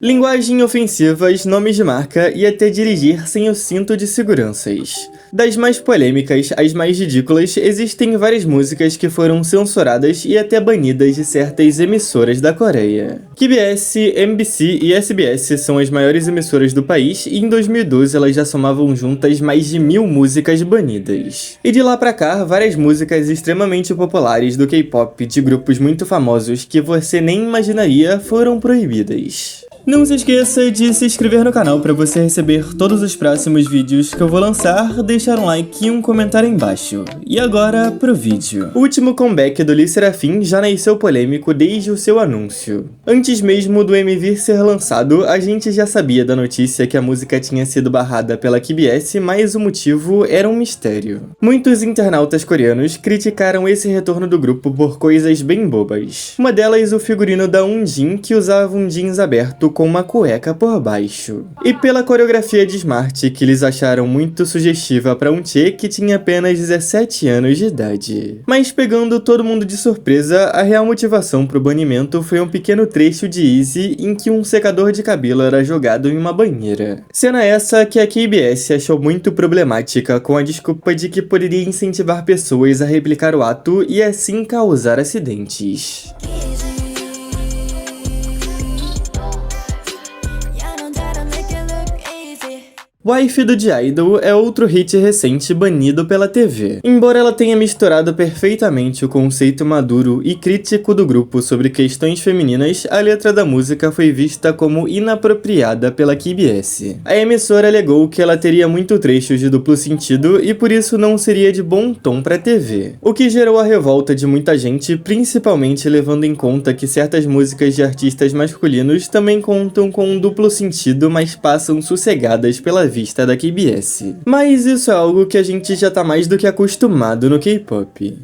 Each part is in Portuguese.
Linguagem ofensivas, nomes de marca e até dirigir sem o cinto de seguranças. Das mais polêmicas às mais ridículas, existem várias músicas que foram censuradas e até banidas de certas emissoras da Coreia. KBS, MBC e SBS são as maiores emissoras do país e em 2012 elas já somavam juntas mais de 1000 músicas banidas. E de lá pra cá, várias músicas extremamente populares do K-pop de grupos muito famosos que você nem imaginaria foram proibidas. Não se esqueça de se inscrever no canal para você receber todos os próximos vídeos que eu vou lançar, deixar um like e um comentário aí embaixo. E agora pro vídeo. O último comeback do Lee Serafim já nasceu polêmico desde o seu anúncio. Antes mesmo do MV ser lançado, a gente já sabia da notícia que a música tinha sido barrada pela KBS, mas o motivo era um mistério. Muitos internautas coreanos criticaram esse retorno do grupo por coisas bem bobas. Uma delas o figurino da Eunjin, que usava um jeans aberto com uma cueca por baixo. E pela coreografia de Smart, que eles acharam muito sugestiva para um Che que tinha apenas 17 anos de idade. Mas pegando todo mundo de surpresa, a real motivação pro banimento foi um pequeno trecho de Easy em que um secador de cabelo era jogado em uma banheira. Cena essa que a KBS achou muito problemática, com a desculpa de que poderia incentivar pessoas a replicar o ato e assim causar acidentes. Wife do G-Idol é outro hit recente banido pela TV. Embora ela tenha misturado perfeitamente o conceito maduro e crítico do grupo sobre questões femininas, a letra da música foi vista como inapropriada pela KBS. A emissora alegou que ela teria muito trechos de duplo sentido e por isso não seria de bom tom pra TV. O que gerou a revolta de muita gente, principalmente levando em conta que certas músicas de artistas masculinos também contam com um duplo sentido, mas passam sossegadas pela vista da KBS. Mas isso é algo que a gente já tá mais do que acostumado no K-pop.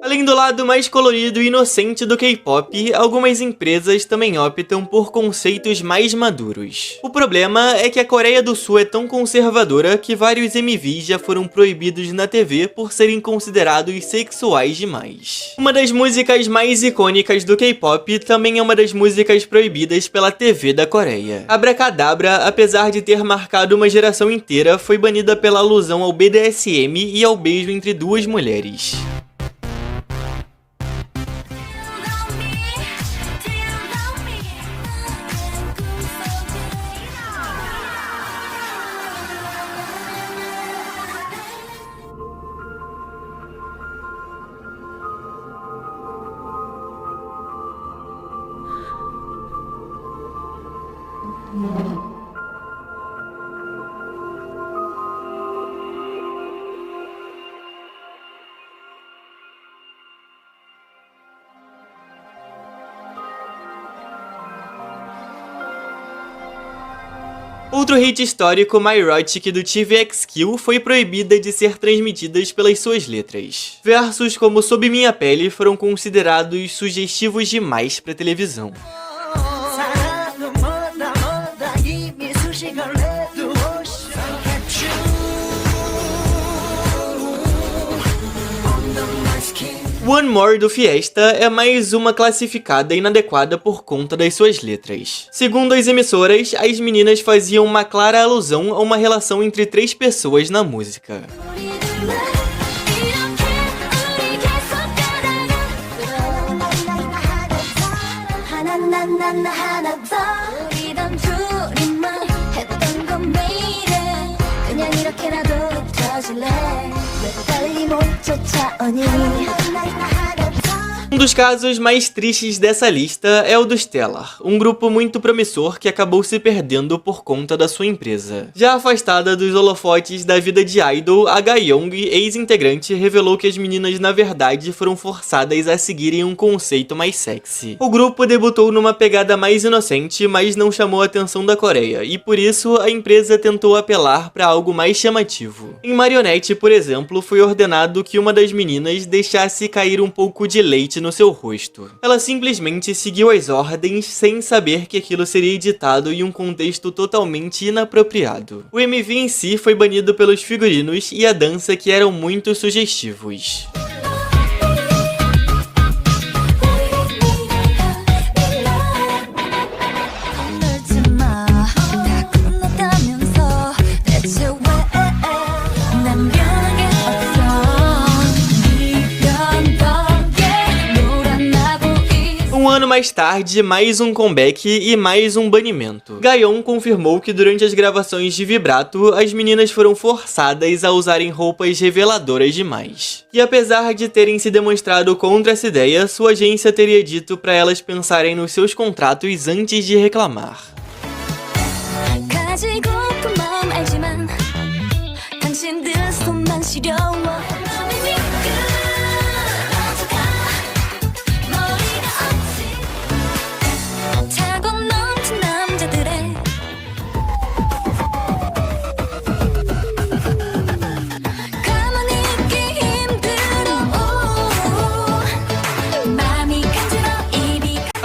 Além do lado mais colorido e inocente do K-pop, algumas empresas também optam por conceitos mais maduros. O problema é que a Coreia do Sul é tão conservadora que vários MVs já foram proibidos na TV por serem considerados sexuais demais. Uma das músicas mais icônicas do K-pop também é uma das músicas proibidas pela TV da Coreia. Abracadabra, apesar de ter marcado uma geração inteira, foi banida pela alusão ao BDSM e ao beijo entre duas mulheres. Outro hit histórico, My Erotic, do TVXQ, foi proibida de ser transmitidas pelas suas letras. Versos como Sob Minha Pele foram considerados sugestivos demais pra televisão. One More do Fiesta é mais uma classificada inadequada por conta das suas letras. Segundo as emissoras, as meninas faziam uma clara alusão a uma relação entre 3 pessoas na música. Um dos casos mais tristes dessa lista é o do Stellar, um grupo muito promissor que acabou se perdendo por conta da sua empresa. Já afastada dos holofotes da vida de idol, a Ga-young, ex-integrante, revelou que as meninas na verdade foram forçadas a seguirem um conceito mais sexy. O grupo debutou numa pegada mais inocente, mas não chamou a atenção da Coreia, e por isso a empresa tentou apelar para algo mais chamativo. Em Marionette, por exemplo, foi ordenado que uma das meninas deixasse cair um pouco de leite claramente no seu rosto. Ela simplesmente seguiu as ordens sem saber que aquilo seria editado em um contexto totalmente inapropriado. O MV em si foi banido pelos figurinos e a dança que eram muito sugestivos. Um ano mais tarde, mais um comeback e mais um banimento. Gaon confirmou que durante as gravações de Vibrato, as meninas foram forçadas a usarem roupas reveladoras demais. E apesar de terem se demonstrado contra essa ideia, sua agência teria dito para elas pensarem nos seus contratos antes de reclamar.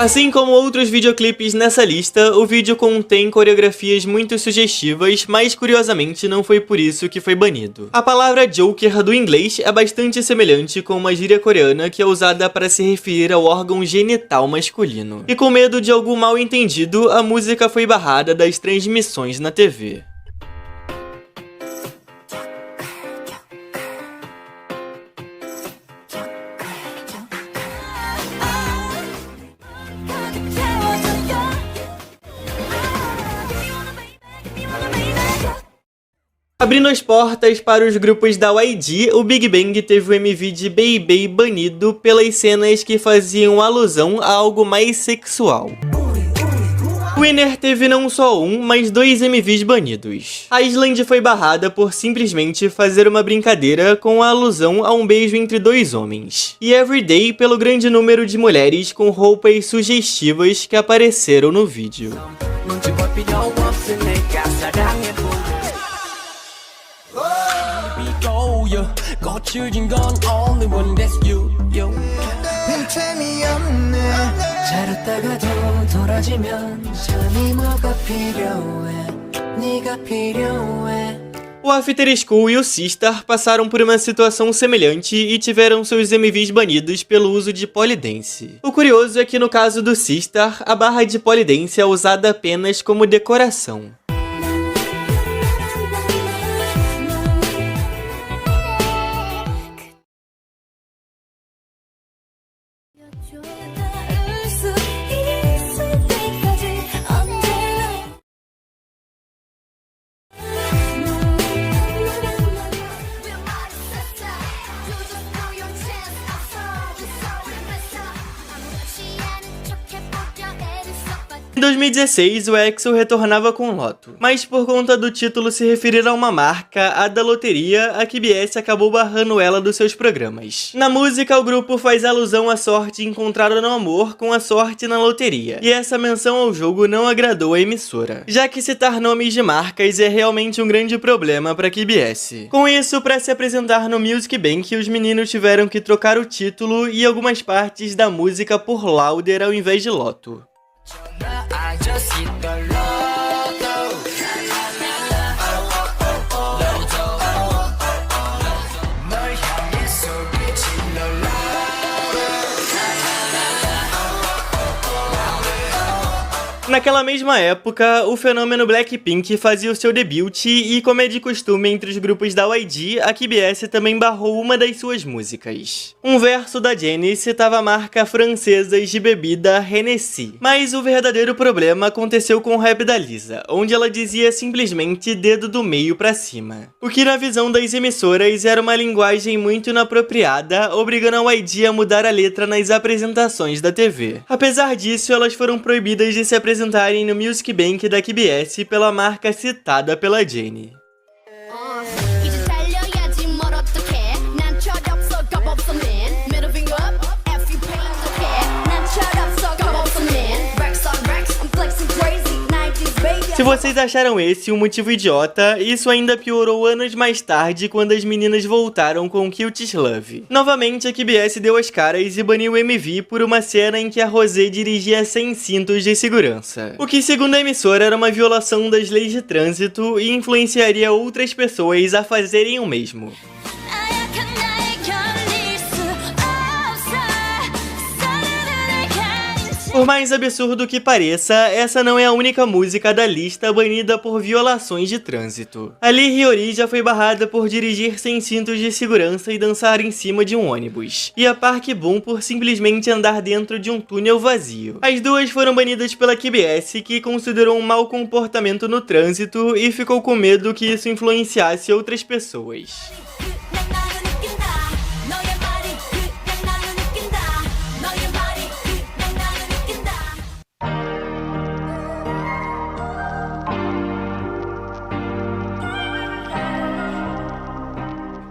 Assim como outros videoclipes nessa lista, o vídeo contém coreografias muito sugestivas, mas curiosamente não foi por isso que foi banido. A palavra Joker do inglês é bastante semelhante com uma gíria coreana que é usada para se referir ao órgão genital masculino. E com medo de algum mal entendido, a música foi barrada das transmissões na TV. Abrindo as portas para os grupos da YG, o Big Bang teve o MV de Baby banido pelas cenas que faziam alusão a algo mais sexual. Winner teve não só um, mas 2 MVs banidos. A Island foi barrada por simplesmente fazer uma brincadeira com a alusão a um beijo entre 2 homens. E Everyday pelo grande número de mulheres com roupas sugestivas que apareceram no vídeo. 거칠진 건 only one that's you. 재미없네. 자랐다가도 돌아지면 잠이 뭐가 필요해. 네가 필요해. O After School e o Sistar passaram por uma situação semelhante e tiveram seus MVs banidos pelo uso de polydance. O curioso é que no caso do Sistar, a barra de polydance é usada apenas como decoração. Em 2016, o EXO retornava com Lotto, mas por conta do título se referir a uma marca, a da loteria, a KBS acabou barrando ela dos seus programas. Na música, o grupo faz alusão à sorte encontrada no amor com a sorte na loteria, e essa menção ao jogo não agradou a emissora, já que citar nomes de marcas é realmente um grande problema para a KBS. Com isso, para se apresentar no Music Bank, os meninos tiveram que trocar o título e algumas partes da música por Louder ao invés de Lotto. I just hit the lotto. 널 향해서 미친 널 Naquela mesma época, o fenômeno Blackpink fazia o seu debut e, como é de costume entre os grupos da YG, a KBS também barrou uma das suas músicas. Um verso da Jennie citava a marca francesa de bebida Hennessy, mas o verdadeiro problema aconteceu com o rap da Lisa, onde ela dizia simplesmente dedo do meio pra cima. O que na visão das emissoras era uma linguagem muito inapropriada, obrigando a YG a mudar a letra nas apresentações da TV. Apesar disso, elas foram proibidas de se apresentarem no Music Bank da KBS pela marca citada pela Jennie. baby. Se vocês acharam esse um motivo idiota, isso ainda piorou anos mais tarde quando as meninas voltaram com Cute Love. Novamente a KBS deu as caras e baniu o MV por uma cena em que a Rosé dirigia sem cintos de segurança. O que segundo a emissora era uma violação das leis de trânsito e influenciaria outras pessoas a fazerem o mesmo. Por mais absurdo que pareça, essa não é a única música da lista banida por violações de trânsito. A Lee Hyori já foi barrada por dirigir sem cintos de segurança e dançar em cima de um ônibus. E a Park Bom por simplesmente andar dentro de um túnel vazio. As duas foram banidas pela KBS, que considerou um mau comportamento no trânsito e ficou com medo que isso influenciasse outras pessoas.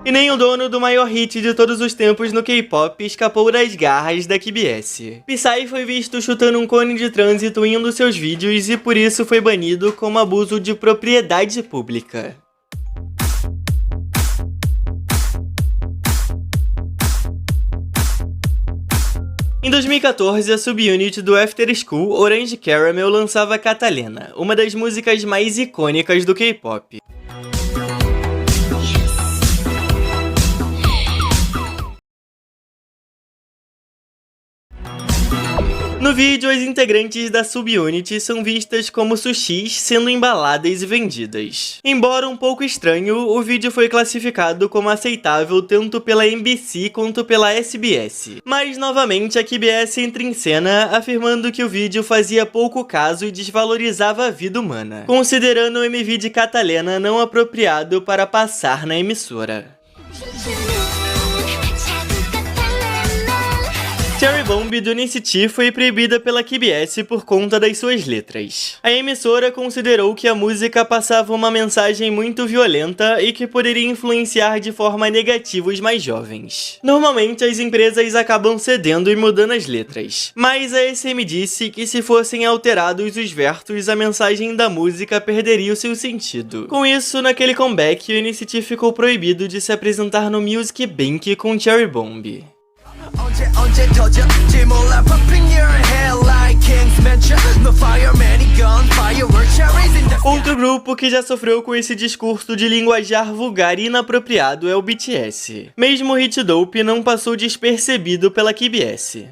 E nem o dono do maior hit de todos os tempos no K-pop escapou das garras da KBS. Psy foi visto chutando um cone de trânsito em um dos seus vídeos e por isso foi banido como abuso de propriedade pública. Em 2014, a subunit do After School, Orange Caramel, lançava Catalina, uma das músicas mais icônicas do K-pop. No vídeo, as integrantes da subunit são vistas como sushis sendo embaladas e vendidas. Embora um pouco estranho, o vídeo foi classificado como aceitável tanto pela MBC quanto pela SBS. Mas, novamente, a KBS entra em cena afirmando que o vídeo fazia pouco caso e desvalorizava a vida humana, considerando o MV de Catalina não apropriado para passar na emissora. Cherry Bomb do NCT foi proibida pela KBS por conta das suas letras. A emissora considerou que a música passava uma mensagem muito violenta e que poderia influenciar de forma negativa os mais jovens. Normalmente as empresas acabam cedendo e mudando as letras, mas a SM disse que se fossem alterados os versos, a mensagem da música perderia o seu sentido. Com isso, naquele comeback, o NCT ficou proibido de se apresentar no Music Bank com Cherry Bomb. Outro grupo que já sofreu com esse discurso de linguajar vulgar e inapropriado é o BTS. Mesmo o hit Dope não passou despercebido pela KBS.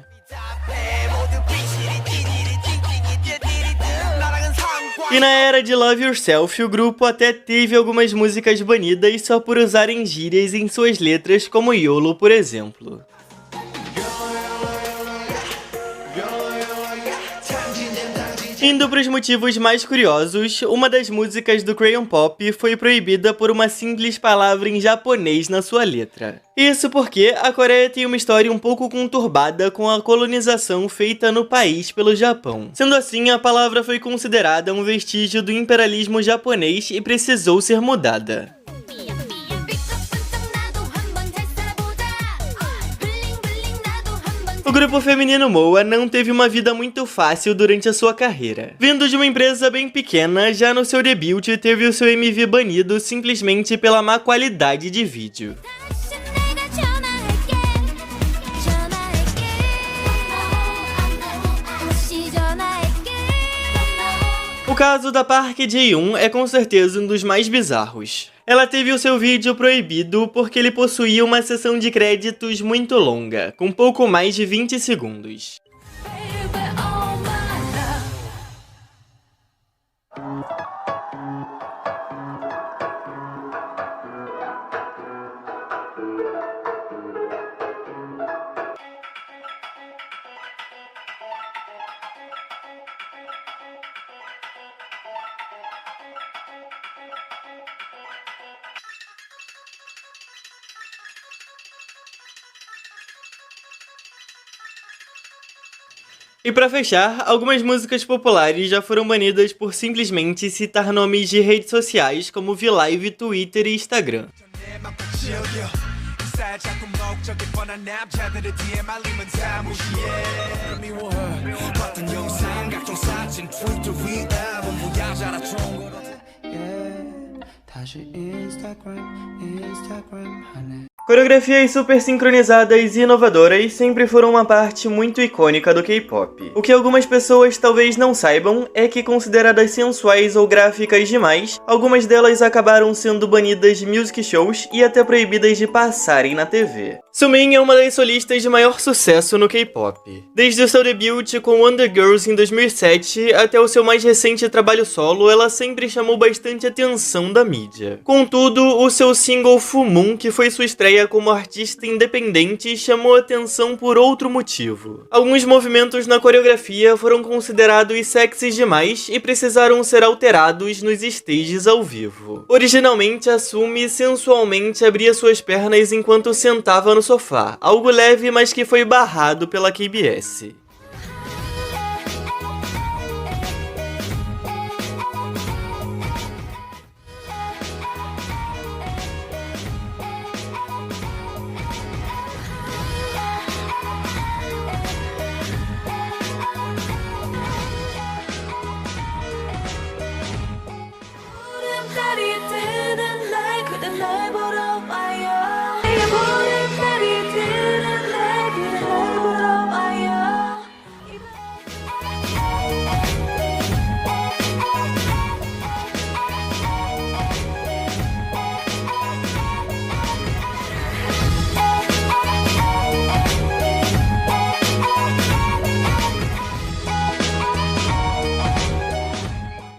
E na era de Love Yourself, o grupo até teve algumas músicas banidas só por usarem gírias em suas letras, como YOLO, por exemplo. Indo para os motivos mais curiosos, uma das músicas do Crayon Pop foi proibida por uma simples palavra em japonês na sua letra. Isso porque a Coreia tem uma história um pouco conturbada com a colonização feita no país pelo Japão. Sendo assim, a palavra foi considerada um vestígio do imperialismo japonês e precisou ser mudada. O grupo feminino MOA não teve uma vida muito fácil durante a sua carreira. Vindo de uma empresa bem pequena, já no seu debut teve o seu MV banido simplesmente pela má qualidade de vídeo. O caso da Park Ji-yoon é com certeza um dos mais bizarros. Ela teve o seu vídeo proibido porque ele possuía uma sessão de créditos muito longa, com pouco mais de 20 segundos. E pra fechar, algumas músicas populares já foram banidas por simplesmente citar nomes de redes sociais como VLive, Twitter e Instagram. 저기 뻔한 남자들의 DM 알림은 다 무시해 미워해 봤던 영상 각종 사진 트위터 위에 뭐야 자라총 다시 인스타그램 하네. Coreografias super sincronizadas e inovadoras sempre foram uma parte muito icônica do K-pop. O que algumas pessoas talvez não saibam é que, consideradas sensuais ou gráficas demais, algumas delas acabaram sendo banidas de music shows e até proibidas de passarem na TV. Sumin é uma das solistas de maior sucesso no K-pop. Desde o seu debut com Wonder Girls em 2007 até o seu mais recente trabalho solo, ela sempre chamou bastante atenção da mídia. Contudo, o seu single Fumun, que foi sua estreia como artista independente, chamou atenção por outro motivo. Alguns movimentos na coreografia foram considerados sexys demais e precisaram ser alterados nos stages ao vivo. Originalmente, a Sumi sensualmente abria suas pernas enquanto sentava no sofá, algo leve, mas que foi barrado pela KBS.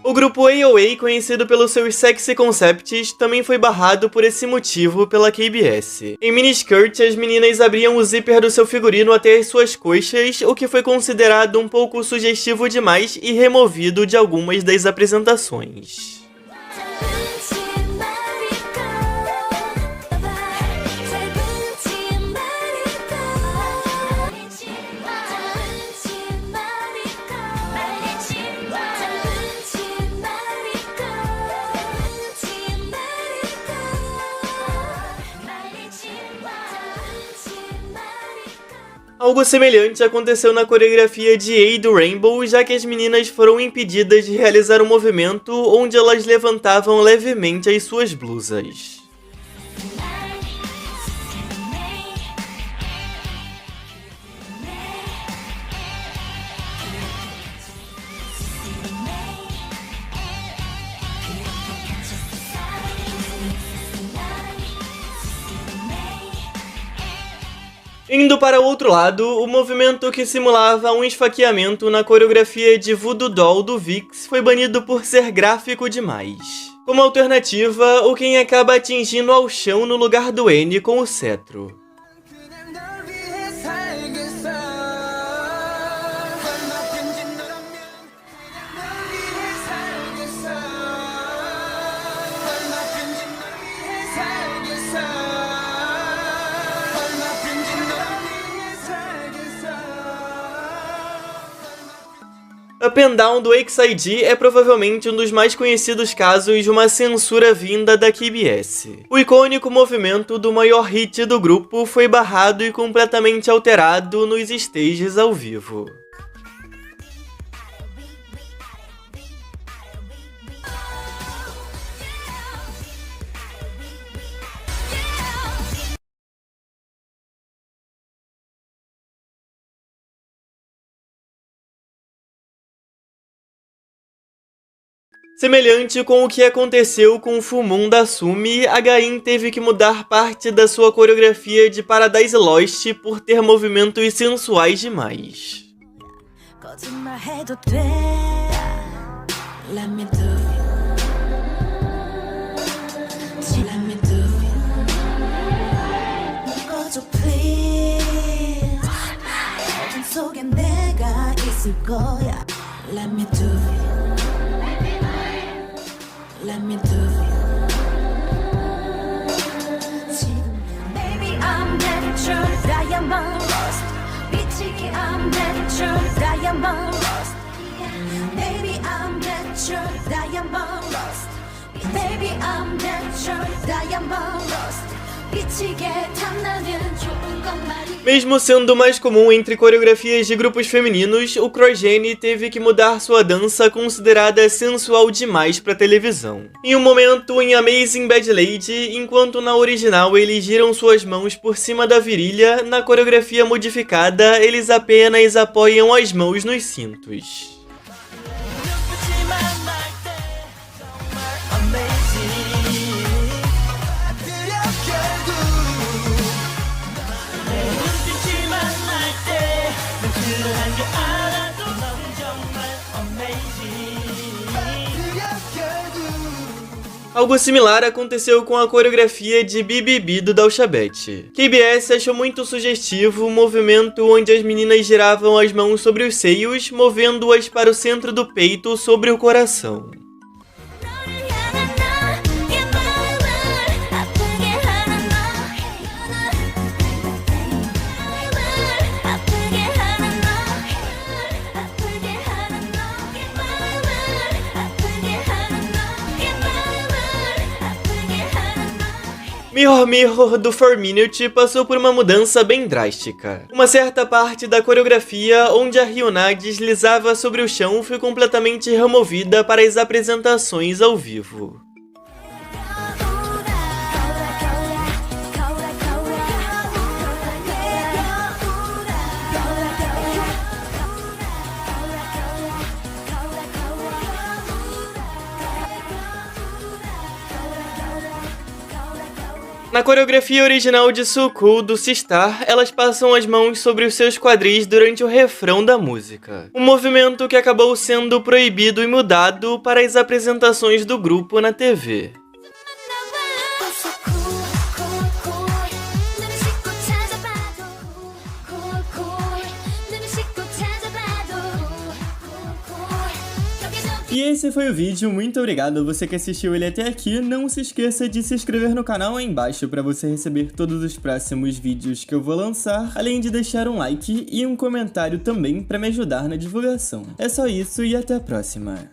O grupo AOA, conhecido pelos seus sexy concepts, também foi barrado por esse motivo pela KBS. Em miniskirt, as meninas abriam o zíper do seu figurino até as suas coxas, o que foi considerado um pouco sugestivo demais e removido de algumas das apresentações. Algo semelhante aconteceu na coreografia de A do Rainbow, já que as meninas foram impedidas de realizar um movimento onde elas levantavam levemente as suas blusas. Indo para o outro lado, o movimento que simulava um esfaqueamento na coreografia de Voodoo Doll do VIXX foi banido por ser gráfico demais. Como alternativa, o Ken acaba atingindo ao chão no lugar do N com o cetro. Up and Down do EXID é provavelmente um dos mais conhecidos casos de uma censura vinda da KBS. O icônico movimento do maior hit do grupo foi barrado e completamente alterado nos stages ao vivo. Semelhante com o que aconteceu com o Fumun da Sumi, a Gain teve que mudar parte da sua coreografia de Paradise Lost por ter movimentos sensuais demais. Let me do it. Baby, I'm natural diamond rust. Bitchy, I'm natural diamond rust. Baby, I'm natural diamond rust. Baby, I'm natural diamond rust. 미치게 탐나는 좋은 것만이 Mesmo sendo mais comum entre coreografias de grupos femininos, o CrossGen teve que mudar sua dança considerada sensual demais pra televisão. Em um momento em Amazing Bad Lady, enquanto na original eles giram suas mãos por cima da virilha, na coreografia modificada eles apenas apoiam as mãos nos cintos. Algo similar aconteceu com a coreografia de BBB do Dalshabet. KBS achou muito sugestivo o movimento onde as meninas giravam as mãos sobre os seios, movendo-as para o centro do peito sobre o coração. Mirror Mirror do 4Minute passou por uma mudança bem drástica. Uma certa parte da coreografia onde a Hyuna deslizava sobre o chão foi completamente removida para as apresentações ao vivo. Na coreografia original de Suku do Sistar, elas passam as mãos sobre os seus quadris durante o refrão da música. Um movimento que acabou sendo proibido e mudado para as apresentações do grupo na TV. E esse foi o vídeo, muito obrigado a você que assistiu ele até aqui. Não se esqueça de se inscrever no canal aí embaixo para você receber todos os próximos vídeos que eu vou lançar, além de deixar um like e um comentário também para me ajudar na divulgação. É só isso e até a próxima.